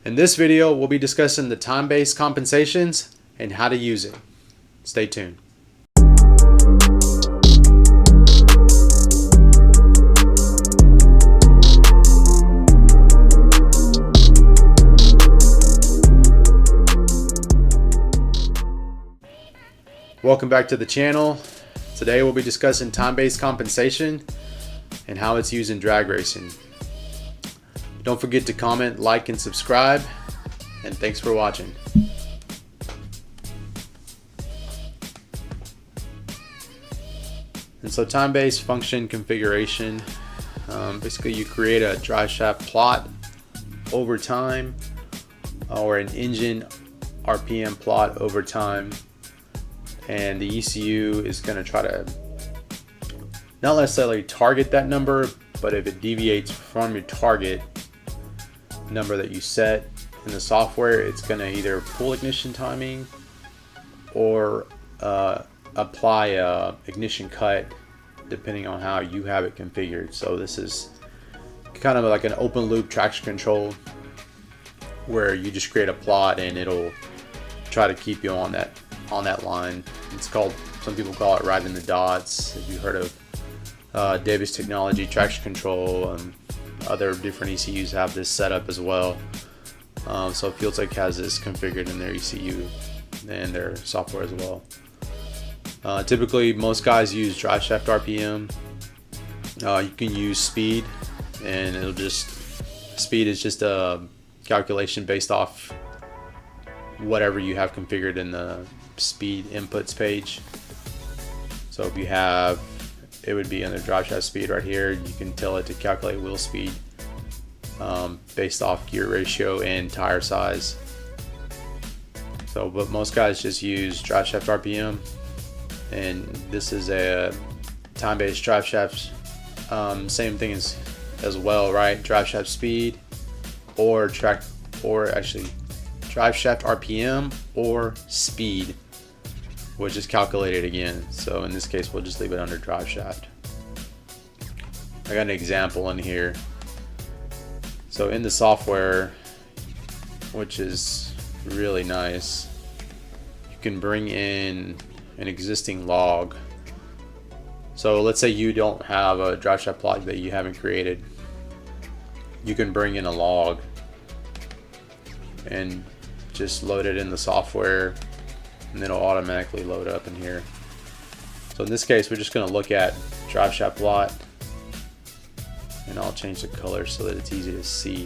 In this video, we'll be discussing the time-based compensations and how to use it. Stay tuned. Welcome back to the channel. Today we'll be discussing time-based compensation and how it's used in drag racing. Don't forget to comment, like, and subscribe, and thanks for watching. And so time-based function configuration, basically you create a driveshaft plot over time or an engine RPM plot over time, and the ECU is going to try to not necessarily target that number, but if it deviates from your target number that you set in the software, it's going to either pull ignition timing or apply a ignition cut depending on how you have it configured. So this is kind of like an open loop traction control where you just create a plot and it'll try to keep you on that line. It's called, some people call it riding the dots. If you've heard of Davis Technology traction control, other different ECUs have this setup as well. So FuelTech has this configured in their ECU and their software as well. Typically, most guys use Driveshaft RPM. You can use speed, and speed is just a calculation based off whatever you have configured in the speed inputs page. So if you have, it would be under driveshaft speed right here. You can tell it to calculate wheel speed based off gear ratio and tire size. So, but most guys just use driveshaft RPM, and this is a time-based driveshaft. Same thing as well, right? Driveshaft speed or driveshaft RPM or speed, which is calculated again. So in this case, we'll just leave it under driveshaft. I got an example in here. So in the software, which is really nice, you can bring in an existing log. So let's say you don't have a driveshaft plot that you haven't created. You can bring in a log and just load it in the software, and it'll automatically load up in here. So in this case, we're just going to look at driveshaft plot, and I'll change the color so that it's easy to see.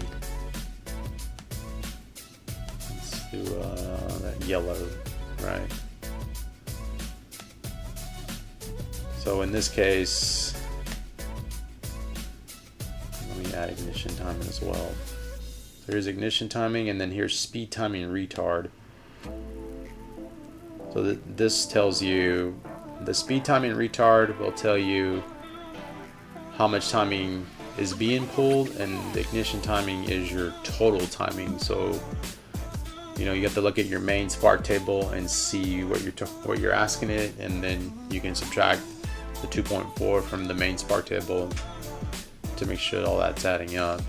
Let's do that yellow, right? So in this case, let me add ignition timing as well. So here's ignition timing, and then here's speed timing retard. So this tells you, the speed timing retard will tell you how much timing is being pulled, and the ignition timing is your total timing. So you know, you have to look at your main spark table and see what you're asking it, and then you can subtract the 2.4 from the main spark table to make sure all that's adding up.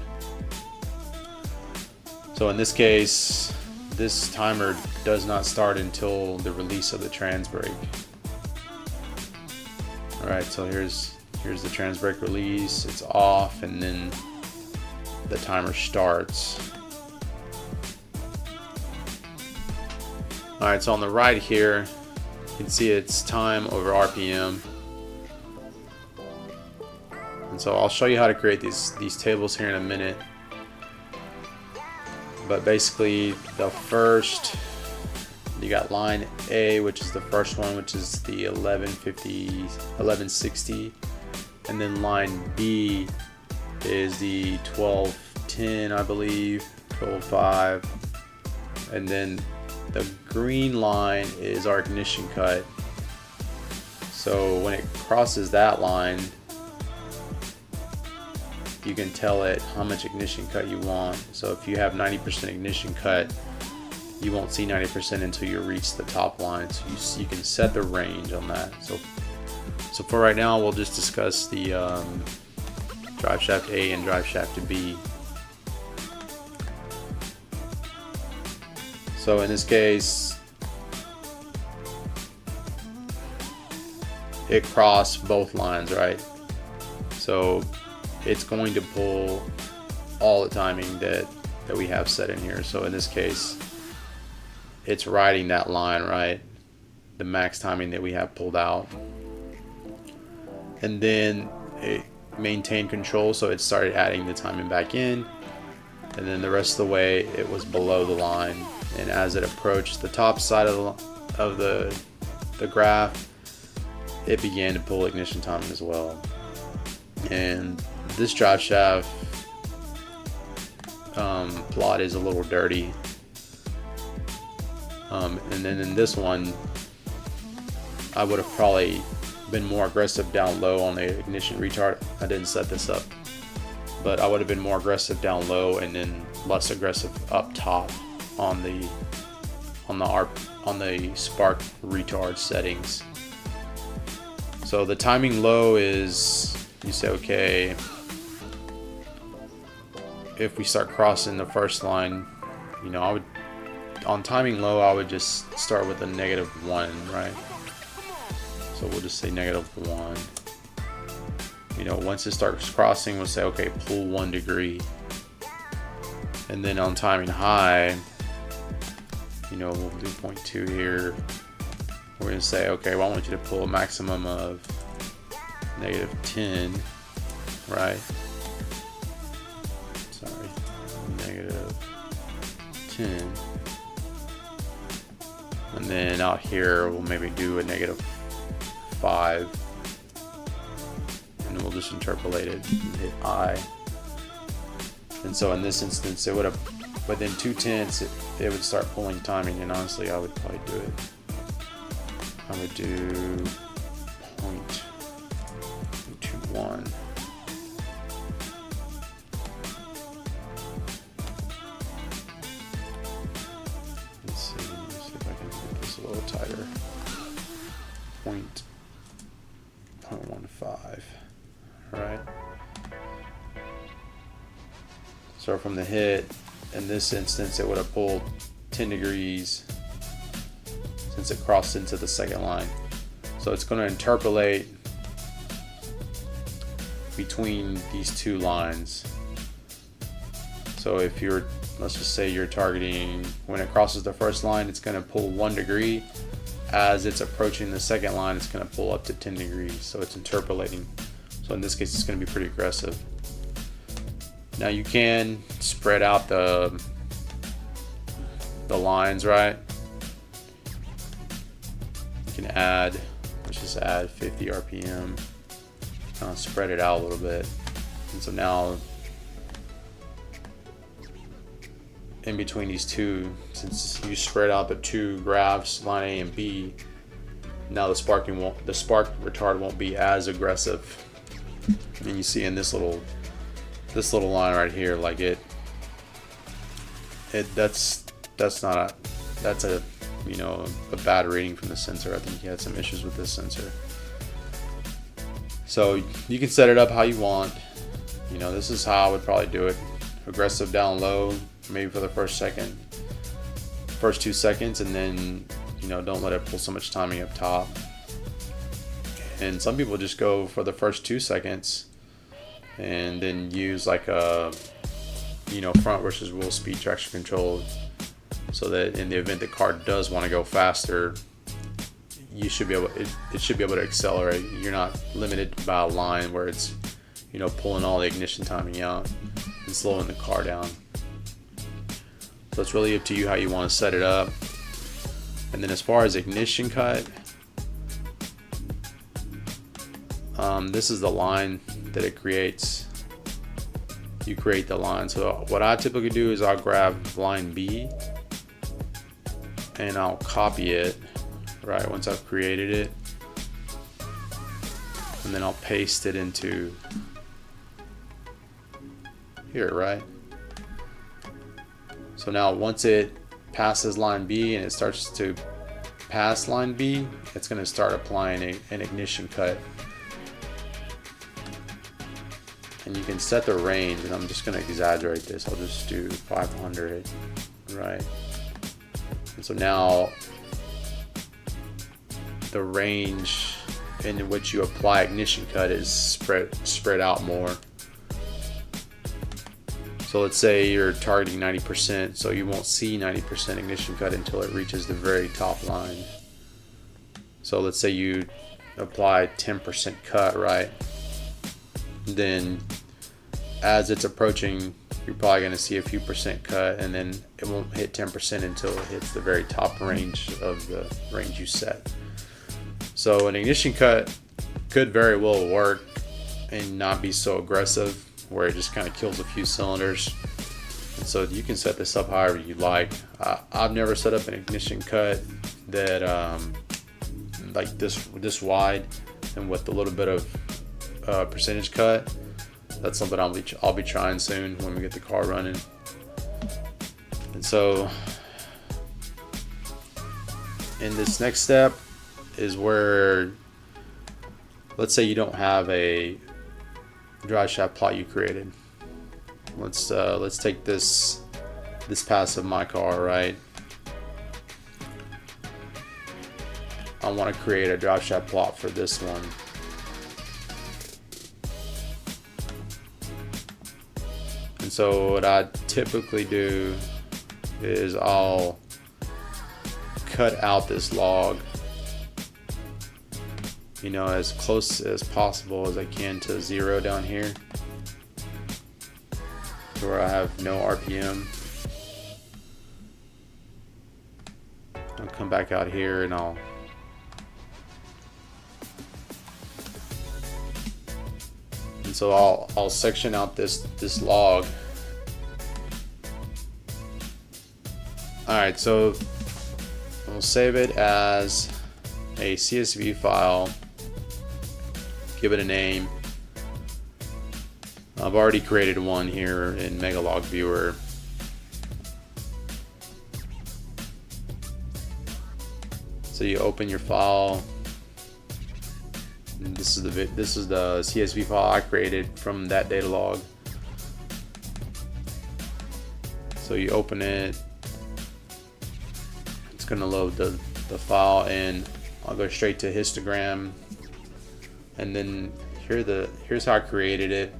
So in this case, this timer does not start until the release of the trans brake. Alright, so here's the trans brake release, it's off, and then the timer starts. Alright, so on the right here, you can see it's time over RPM. And so I'll show you how to create these tables here in a minute. But basically, the first, you got line A, which is the first one, which is the 1160, and then line B is the 1210, I believe, 12.5, and then the green line is our ignition cut. So when it crosses that line, you can tell it how much ignition cut you want. So if you have 90% ignition cut, you won't see 90% until you reach the top line. So you can set the range on that. So for right now, we'll just discuss the driveshaft A and driveshaft B. So in this case, it crossed both lines, right? So it's going to pull all the timing that we have set in here. So in this case, it's riding that line, right? The max timing that we have pulled out. And then it maintained control, so it started adding the timing back in. And then the rest of the way, it was below the line. And as it approached the top side of the graph, it began to pull ignition timing as well. And this drive shaft plot is a little dirty. And then in this one, I would have probably been more aggressive down low on the ignition retard. I didn't set this up, but I would have been more aggressive down low and then less aggressive up top on the spark retard settings. So the timing low is, you say, okay, if we start crossing the first line, you know, I would, on timing low, I would just start with a -1, right? So we'll just say -1. You know, once it starts crossing, we'll say, okay, pull 1 degree. And then on timing high, you know, we'll do 0.2 here. We're going to say, okay, well, I want you to pull a maximum of -10, right? Sorry, -10. And then out here, we'll maybe do a -5. And we'll just interpolate it and hit I. And so in this instance, it would have, within 2/10, it would start pulling timing. And honestly, I would probably do it. I would do 0.21. Let's see if I can make this a little tighter. 0.15. Right. So from the hit, in this instance, it would have pulled 10 degrees since it crossed into the second line. So it's going to interpolate between these two lines. So if you're, let's just say you're targeting, when it crosses the first line, it's going to pull 1 degree. As it's approaching the second line, it's going to pull up to 10 degrees. So it's interpolating. So in this case, it's going to be pretty aggressive. Now you can spread out the lines, right? You can add, let's just add 50 RPM, kind of spread it out a little bit. And so now in between these two, since you spread out the two graphs, line A and B, now the spark retard won't be as aggressive. And you see in this little line right here, like that's a you know, a bad reading from the sensor. I think he had some issues with this sensor. So you can set it up how you want. You know, this is how I would probably do it. Aggressive down low, maybe for the first 2 seconds, and then, you know, don't let it pull so much timing up top. And some people just go for the first 2 seconds and then use like a, you know, front versus wheel speed traction control, so that in the event the car does want to go faster, you should be able, it should be able to accelerate. You're not limited by a line where it's, you know, pulling all the ignition timing out and slowing the car down. So it's really up to you how you want to set it up. And then as far as ignition cut, this is the line that it creates. You create the line. So what I typically do is I'll grab line B and I'll copy it, right, once I've created it, and then I'll paste it into here, right? So now once it passes line B and it starts to pass line B, it's going to start applying an ignition cut. And you can set the range, and I'm just going to exaggerate this. I'll just do 500, right? And so now the range in which you apply ignition cut is spread out more. So let's say you're targeting 90%, so you won't see 90% ignition cut until it reaches the very top line. So let's say you apply 10% cut, right? Then as it's approaching, you're probably going to see a few percent cut, and then it won't hit 10% until it hits the very top range of the range you set. So an ignition cut could very well work and not be so aggressive, where it just kind of kills a few cylinders. And so you can set this up however you like. I've never set up an ignition cut that like this wide and with a little bit of percentage cut. That's something I'll be trying soon when we get the car running. And so in this next step is where, let's say you don't have a driveshaft plot you created. Let's take this pass of my car, right? I want to create a driveshaft plot for this one. And so what I typically do is I'll cut out this log, you know, as close as possible as I can to 0 down here, to where I have no RPM. I'll come back out here and I'll so I'll section out this log. Alright, so we'll save it as a CSV file, give it a name. I've already created one here in MegaLog Viewer. So you open your file. And this is the CSV file I created from that data log. So you open it. It's gonna load the file, and I'll go straight to histogram. And then here's how I created it.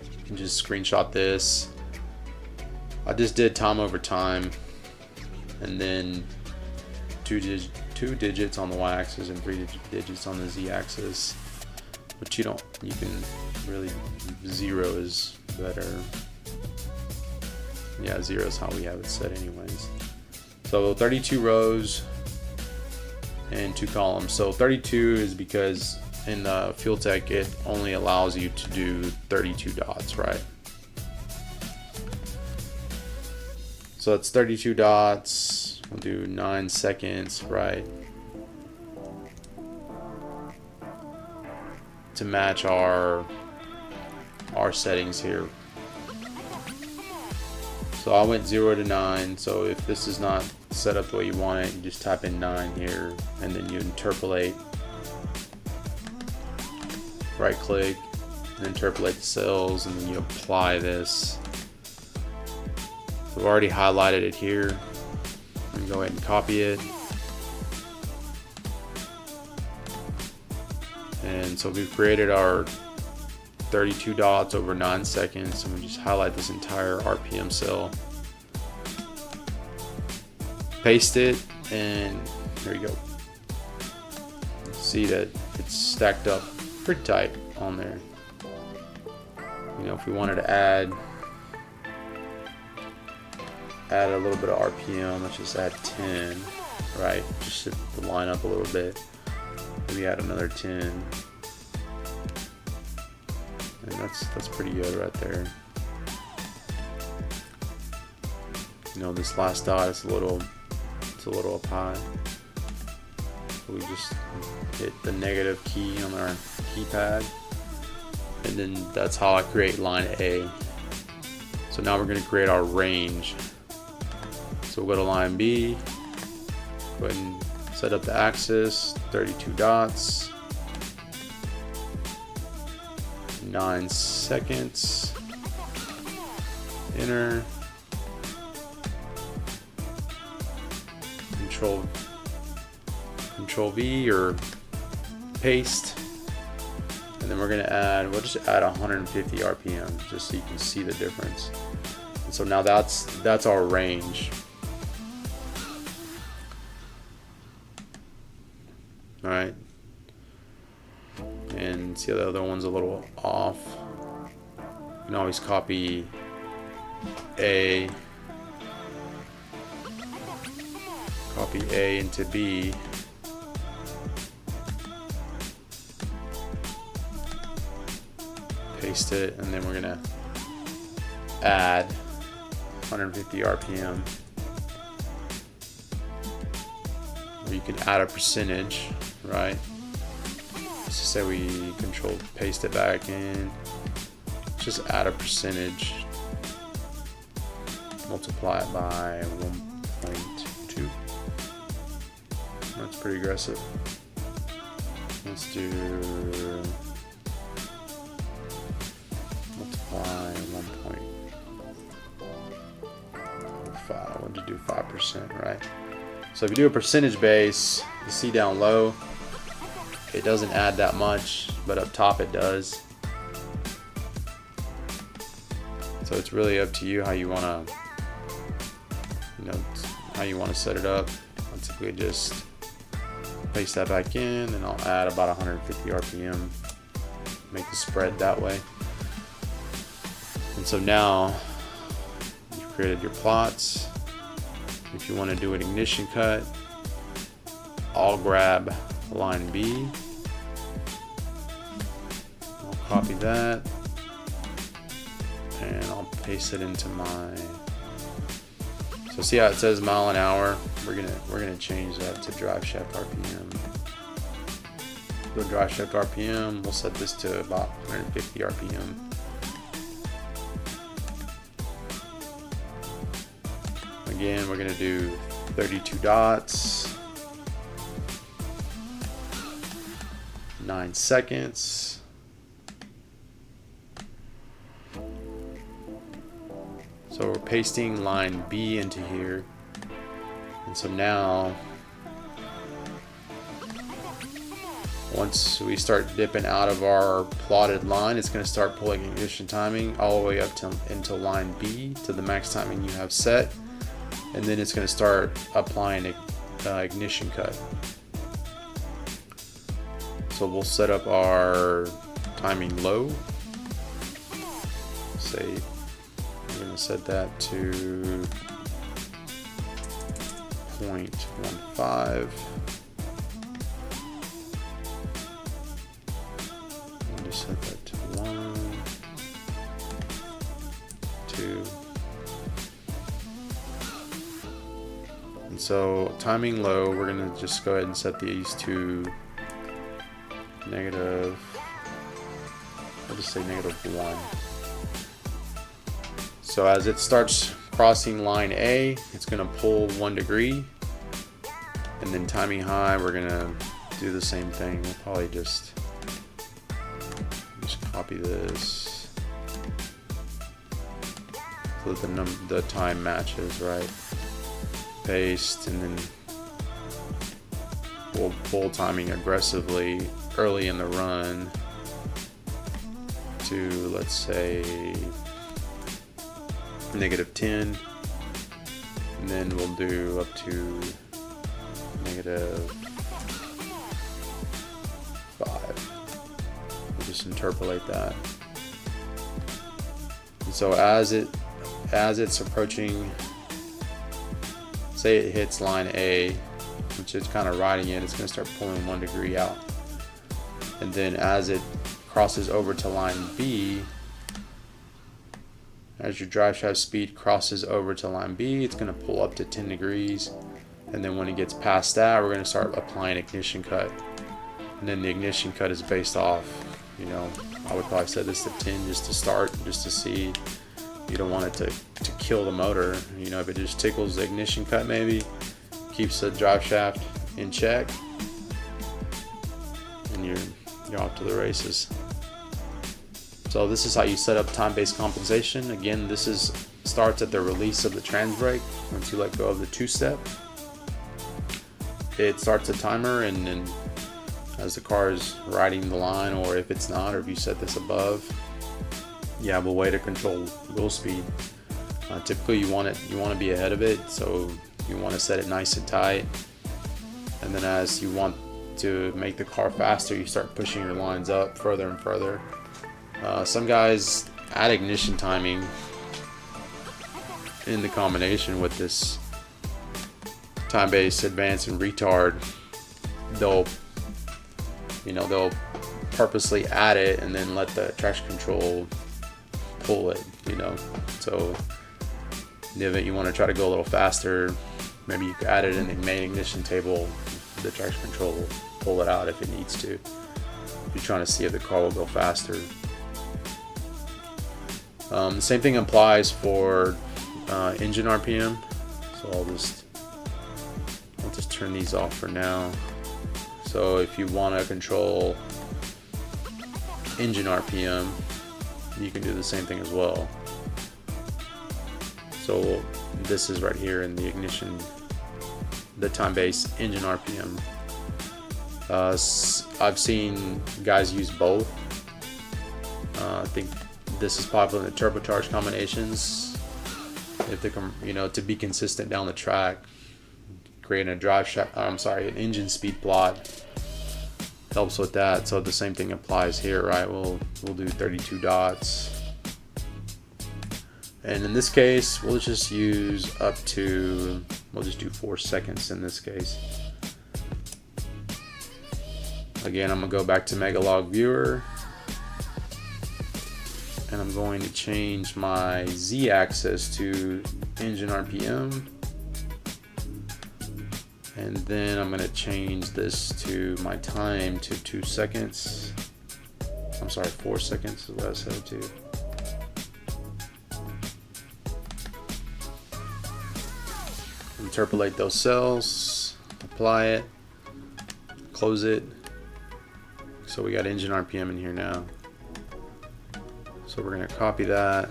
You can just screenshot this. I just did time over time, and then two digits on the y-axis and 3 digits on the z-axis. But you can really, 0 is better. Yeah, 0 is how we have it set anyways. So 32 rows and 2 columns. So 32 is because in the FuelTech it only allows you to do 32 dots, right? So it's 32 dots. We'll do 9 seconds, right? To match our settings here. So I went 0 to 9. So if this is not set up the way you want it, you just type in 9 here, and then you interpolate. Right click and interpolate the cells, and then you apply this. So I've already highlighted it here. I'm gonna go ahead and copy it. And so we've created our 32 dots over 9 seconds, and we just highlight this entire RPM cell. Paste it, and there you go. See that it's stacked up pretty tight on there. You know, if we wanted to add a little bit of RPM, let's just add 10, right? Just to line up a little bit. Maybe add another 10. And that's pretty good right there. You know, this last dot is a little up high. So we just hit the negative key on our keypad, and then that's how I create line A. So now we're going to create our range. So we'll go to line B, go ahead and set up the axis, 32 dots, 9 seconds, enter. Control V or paste, and then we're gonna add, we'll just add 150 RPM just so you can see the difference. And so now that's our range. All right, and see the other one's a little off. You can always copy A into B, paste it, and then we're gonna add 150 RPM. Or you can add a percentage, right? Let's just say we control paste it back in. Just add a percentage, multiply it by 1.2. That's pretty aggressive. Let's do multiply 1.5. We'll just do 5%, right? So if you do a percentage base, you see down low, it doesn't add that much, but up top it does. So it's really up to you how you want to, how you want to set it up. I'll typically just paste that back in, and I'll add about 150 RPM, make the spread that way. And so now you've created your plots. If you want to do an ignition cut, I'll grab line B, I'll copy that, and I'll paste it into my, so see how it says mile an hour? We're gonna change that to Driveshaft RPM. Go Driveshaft RPM, we'll set this to about 150 RPM. Again, we're gonna do 32 dots, 9 seconds. So we're pasting line B into here. And so now, once we start dipping out of our plotted line, it's going to start pulling ignition timing all the way up to into line B to the max timing you have set. And then it's going to start applying ignition cut. So we'll set up our timing low. Say we're going to set that to 0.15. And just set that to 1, 2. And so timing low, we're going to just go ahead and set these to negative, I'll just say -1. So as it starts crossing line A, it's going to pull 1 degree, and then timing high, we're going to do the same thing. We'll probably just copy this so that the time matches, right? Paste, and then we'll pull timing aggressively early in the run to, let's say, -10, and then we'll do up to -5. We'll just interpolate that. And so as it's approaching, say it hits line A, which is kind of riding it, it's going to start pulling 1 degree out. And then as it crosses over to line B, as your drive shaft speed crosses over to line B, it's going to pull up to 10 degrees. And then when it gets past that, we're going to start applying ignition cut. And then the ignition cut is based off, I would probably set this to 10 just to start, just to see. You don't want it to kill the motor. If it just tickles the ignition cut, maybe keeps the drive shaft in check, and you're off to the races. So this is how you set up time-based compensation. Again, this starts at the release of the trans brake once you let go of the 2-step. it starts a timer, and then as the car is riding the line, or if it's not, or if you set this above, you have a way to control wheel speed. Typically you want to be ahead of it, so you want to set it nice and tight, and then as you want to make the car faster, you start pushing your lines up further and further. Some guys add ignition timing in the combination with this time-based advance and retard. They'll purposely add it and then let the traction control pull it, so in the event you want to try to go a little faster, maybe you could add it in the main ignition table. The traction control will pull it out if it needs to. If you're trying to see if the car will go faster. The same thing applies for engine RPM. So I'll just turn these off for now. So if you want to control engine RPM, you can do the same thing as well. So this is right here in the ignition, the time-based engine RPM. I've seen guys use both. I think this is popular in the turbocharged combinations. If they can, to be consistent down the track, creating an engine speed plot helps with that. So the same thing applies here, right? We'll do 32 dots. And in this case, we'll just use we'll just do 4 seconds in this case. Again, I'm gonna go back to MegaLog Viewer, and I'm going to change my Z-axis to engine RPM, and then I'm gonna change this to my time to 2 seconds. I'm sorry, 4 seconds is what I said to. Interpolate those cells, apply it, close it. So we got engine RPM in here now. So we're going to copy that.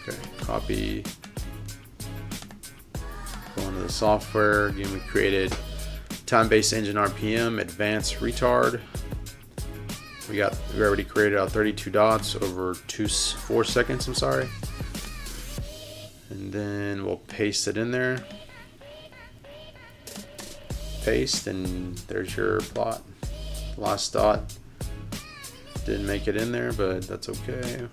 Okay, copy. Go into the software. Again, we created time-based engine RPM, advanced retard. We already created our 32 dots over 4 seconds. I'm sorry. And then we'll paste it in there. Paste, and there's your plot. Last dot didn't make it in there, but that's okay.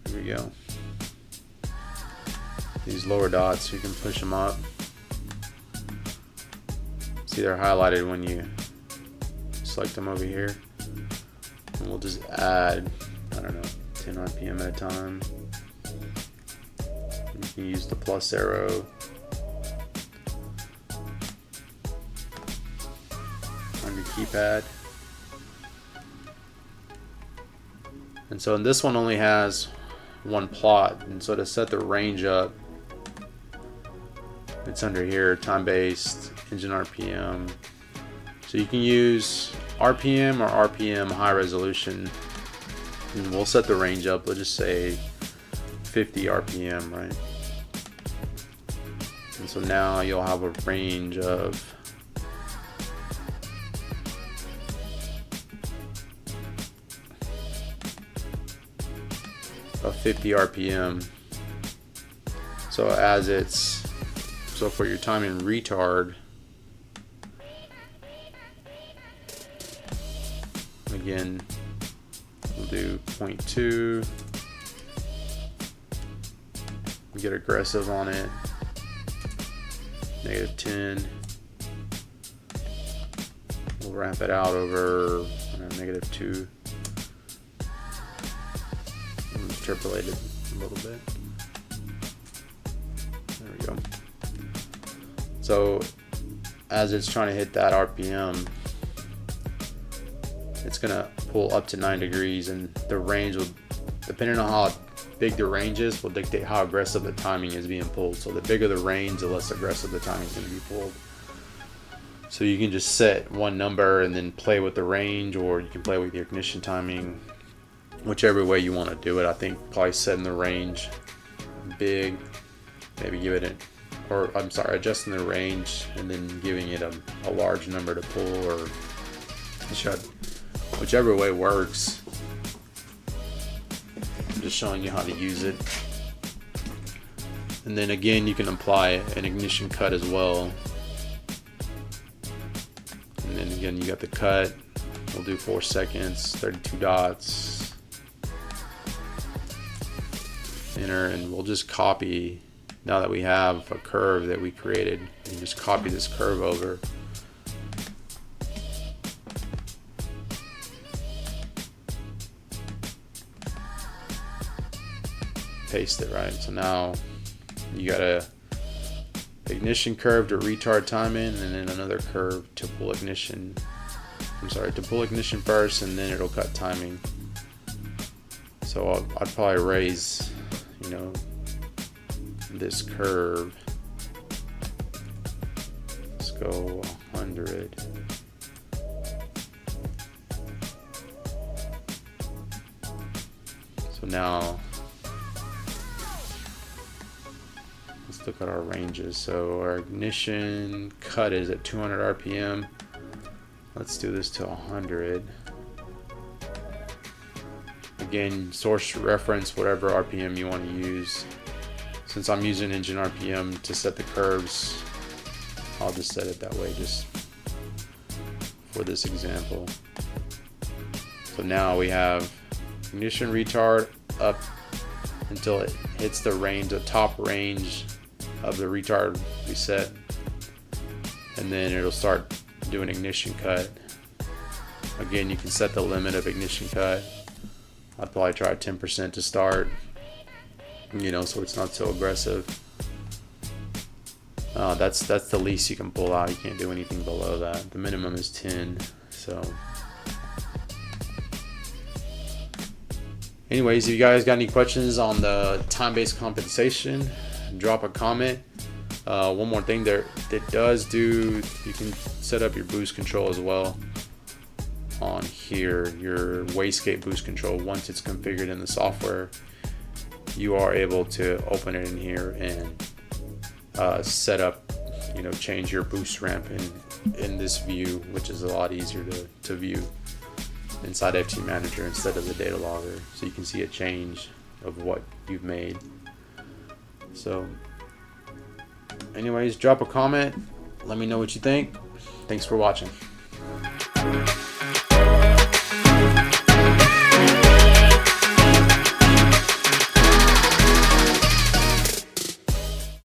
Here we go. These lower dots, you can push them up. See, they're highlighted when you select them over here. And we'll just add, 10 RPM at a time. You can use the plus arrow. On your keypad. And so in this one only has one plot, and so to set the range up, it's under here, time-based, engine RPM. So you can use RPM or RPM high resolution, and we'll set the range up. Let's just say 50 RPM, right? And so now you'll have a range of 50 RPM. So for your time in retard, again, we'll do 0.2. Get aggressive on it. -10. We'll ramp it out over -2. Interpolate it a little bit. There we go. So as it's trying to hit that RPM, it's gonna pull up to 9 degrees, and the range will, depending on how big the range is will dictate how aggressive the timing is being pulled. So the bigger the range, the less aggressive the timing is going to be pulled. So you can just set one number and then play with the range, or you can play with your ignition timing, whichever way you want to do it. I think probably setting the range big, maybe give it adjusting the range and then giving it a large number to pull, or shut, whichever way works. I'm just showing you how to use it. And then again, you can apply an ignition cut as well. And then again, you got the cut. We'll do 4 seconds, 32 dots. Enter, and we'll just copy. Now that we have a curve that we created, you can just copy this curve over. Paste it, right? So now you got a ignition curve to retard timing, and then another curve to pull ignition. To pull ignition first, and then it'll cut timing. So I'd probably raise, this curve. Let's go 100. So now let's look at our ranges. So our ignition cut is at 200 RPM. Let's do this to 100. Again, source reference whatever RPM you want to use. Since I'm using engine RPM to set the curves, I'll just set it that way just for this example. So now we have ignition retard up until it hits the range, the top range of the retard we set, and then it'll start doing ignition cut. Again, you can set the limit of ignition cut. I'd probably try 10% to start, so it's not so aggressive. That's the least you can pull out. You can't do anything below that. The minimum is 10. So anyways, if you guys got any questions on the time-based compensation, drop a comment. One more thing there, it does do, you can set up your boost control as well on here, your wastegate boost control. Once it's configured in the software, you are able to open it in here and set up, change your boost ramp in this view, which is a lot easier to view inside FT Manager instead of the data logger. So you can see a change of what you've made. So anyways, drop a comment, let me know what you think. Thanks for watching.